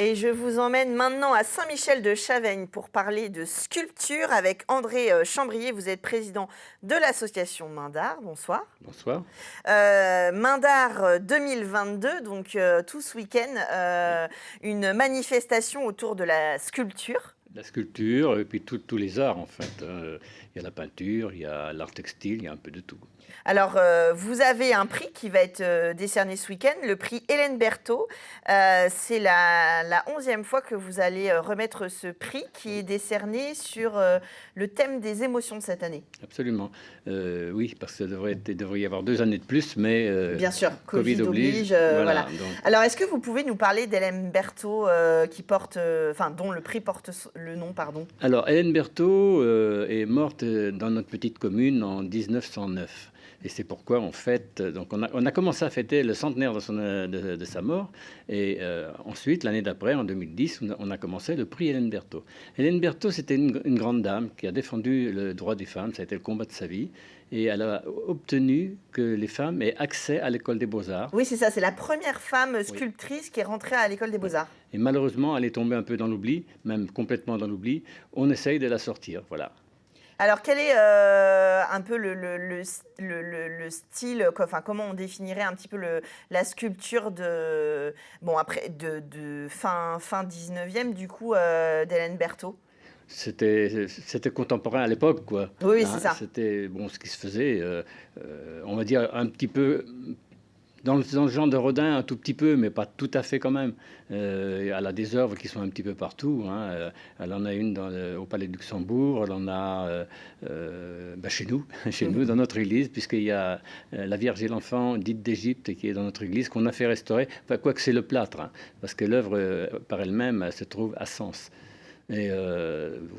Et je vous emmène maintenant à Saint-Michel-de-Chaveigne pour parler de sculpture avec André Chambrier. Vous êtes président de l'association Main d'Art. Bonsoir. Bonsoir. Main d'Art 2022, donc tout ce week-end, une manifestation autour de la sculpture. La sculpture et puis tous les arts en fait. Il y a la peinture, il y a l'art textile, il y a un peu de tout. Alors, vous avez un prix qui va être décerné ce week-end, le prix Hélène Berthaud. C'est la 11e fois que vous allez remettre ce prix qui est décerné sur le thème des émotions de cette année. Absolument. Oui, parce que il devrait y avoir 2 années de plus, mais bien sûr, Covid oblige. Voilà. Donc... Alors, est-ce que vous pouvez nous parler d'Hélène Berthaud qui porte, dont le prix porte le nom, pardon? Alors, Hélène Berthaud est morte dans notre petite commune en 1909. Et c'est pourquoi, en fait, donc on a commencé à fêter le centenaire de sa mort. Et ensuite, l'année d'après, en 2010, on a commencé le prix Hélène Berthaud. Hélène Berthaud, c'était une grande dame qui a défendu le droit des femmes. Ça a été le combat de sa vie. Et elle a obtenu que les femmes aient accès à l'école des beaux-arts. Oui, c'est ça. C'est la première femme sculptrice qui est rentrée à l'école des beaux-arts. Et malheureusement, elle est tombée un peu dans l'oubli, même complètement dans l'oubli. On essaye de la sortir, voilà. Alors, quel est un peu le style, comment on définirait un petit peu la sculpture de fin 19e, du coup, d'Hélène Berthaud? C'était contemporain à l'époque, quoi. Oui, c'est ça. C'était ce qui se faisait, on va dire un petit peu dans le genre de Rodin, un tout petit peu, mais pas tout à fait quand même. Elle a des œuvres qui sont un petit peu partout. Elle en a une au Palais de Luxembourg, elle en a chez nous, dans notre église, puisqu'il y a la Vierge et l'Enfant dite d'Égypte qui est dans notre église, qu'on a fait restaurer. Enfin, quoique c'est le plâtre, parce que l'œuvre par elle-même se trouve à Sens. Et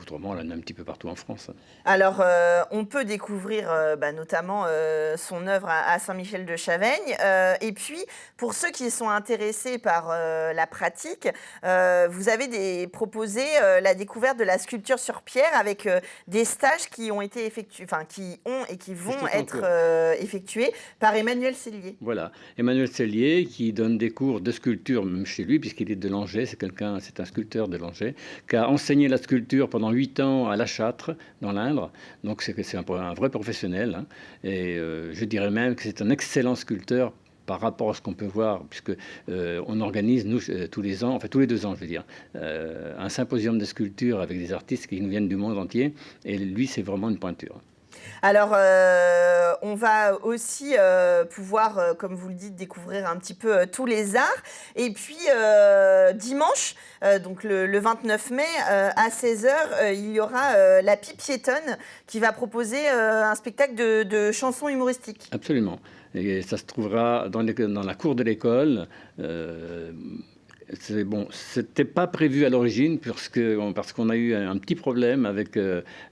autrement, on en a un petit peu partout en France. Alors, on peut découvrir notamment son œuvre à Saint-Michel-de-Chaveigne. Et puis, pour ceux qui sont intéressés par la pratique, vous avez proposé la découverte de la sculpture sur pierre avec des stages qui ont été effectués, qui vont être effectués par Emmanuel Sellier. Voilà, Emmanuel Sellier qui donne des cours de sculpture même chez lui, puisqu'il est de Langeais, c'est un sculpteur de Langeais, qui a enseigné la sculpture pendant 8 ans à La Châtre, dans l'Indre. Donc c'est un vrai professionnel. Et je dirais même que c'est un excellent sculpteur par rapport à ce qu'on peut voir, puisque on organise, nous, tous les 2 ans, je veux dire, un symposium de sculpture avec des artistes qui nous viennent du monde entier. Et lui, c'est vraiment une pointure. Alors, on va aussi pouvoir, comme vous le dites, découvrir un petit peu tous les arts. Et puis, dimanche, donc le 29 mai, à 16h, il y aura la Pie Piétonne qui va proposer un spectacle de chansons humoristiques. Absolument. Et ça se trouvera dans la cour de l'école. C'était pas prévu à l'origine parce qu'on a eu un petit problème avec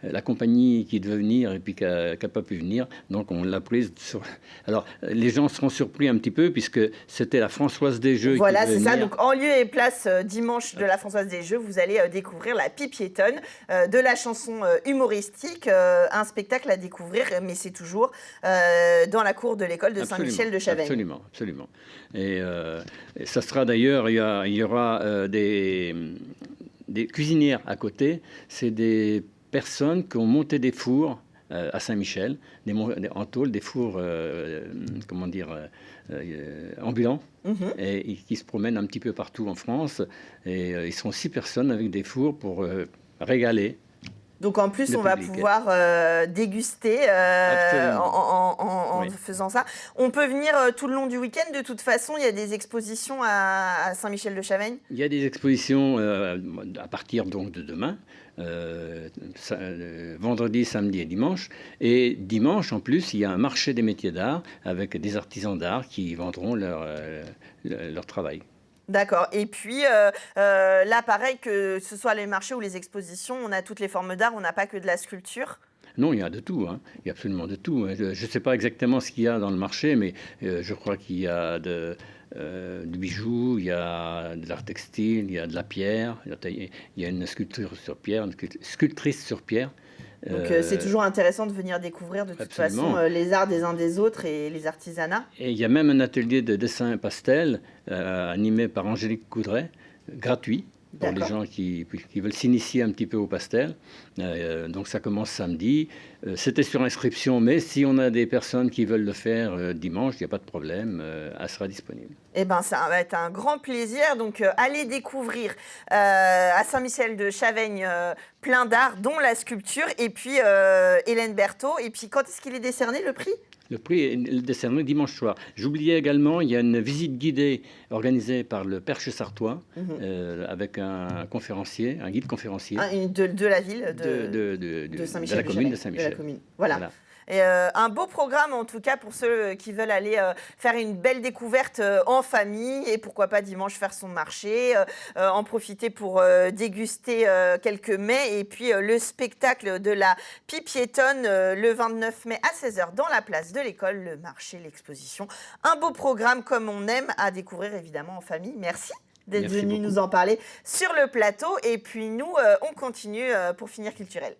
la compagnie qui devait venir et puis qui a pas pu venir. Donc on l'a prise sur... Alors les gens seront surpris un petit peu puisque c'était la Françoise des Jeux. Voilà, c'est ça. Donc en lieu et place dimanche de la Françoise des Jeux, vous allez découvrir la Pie Piétonne, de la chanson humoristique, un spectacle à découvrir, mais c'est toujours dans la cour de l'école de Saint-Michel-de-Chaveigne. Absolument, absolument. Et ça sera d'ailleurs, il y aura des cuisinières à côté. C'est des personnes qui ont monté des fours à Saint-Michel, en tôle, des fours, ambulants, et qui se promènent un petit peu partout en France. Et ils sont 6 personnes avec des fours pour régaler. Donc en plus, on va pouvoir déguster en faisant ça. On peut venir tout le long du week-end. De toute façon, il y a des expositions à Saint-Michel-de-Chaveigne. Il y a des expositions à partir donc de demain, vendredi, samedi et dimanche. Et dimanche, en plus, il y a un marché des métiers d'art avec des artisans d'art qui vendront leur travail. D'accord. Et puis, là, pareil, que ce soit les marchés ou les expositions, on a toutes les formes d'art, on n'a pas que de la sculpture. Non, il y a de tout. Il y a absolument de tout. Je ne sais pas exactement ce qu'il y a dans le marché, mais je crois qu'il y a du bijou, il y a de l'art textile, il y a de la pierre, il y a une sculpture sur pierre, une sculptrice sur pierre. Donc c'est toujours intéressant de venir découvrir de toute façon les arts des uns des autres et les artisanats. Et il y a même un atelier de dessin pastel animé par Angélique Coudray gratuit pour les D'accord. gens qui veulent s'initier un petit peu au pastel. Donc ça commence samedi. C'était sur inscription, mais si on a des personnes qui veulent le faire dimanche, il n'y a pas de problème, elle sera disponible. Eh ben, ça va être un grand plaisir. Donc, allez découvrir à Saint-Michel de Chaveigne plein d'art, dont la sculpture, et puis Hélène Berthaud. Et puis, quand est-ce qu'il est décerné le prix? Le prix est décerné dimanche soir. J'oubliais également, il y a une visite guidée organisée par le Perche Sartois Mhm. avec un conférencier, un guide conférencier Ah, de la ville de de la Saint-Michel de commune de Chaveigne, de la Saint-Michel. commune. Voilà. Voilà. Et un beau programme en tout cas pour ceux qui veulent aller faire une belle découverte en famille et pourquoi pas dimanche faire son marché, en profiter pour déguster quelques mets et puis le spectacle de la pie piétonne le 29 mai à 16h dans la place de l'école, le marché, l'exposition. Un beau programme comme on aime à découvrir évidemment en famille. Merci d'être Merci venu beaucoup. nous en parler sur le plateau et puis nous on continue pour finir culturel.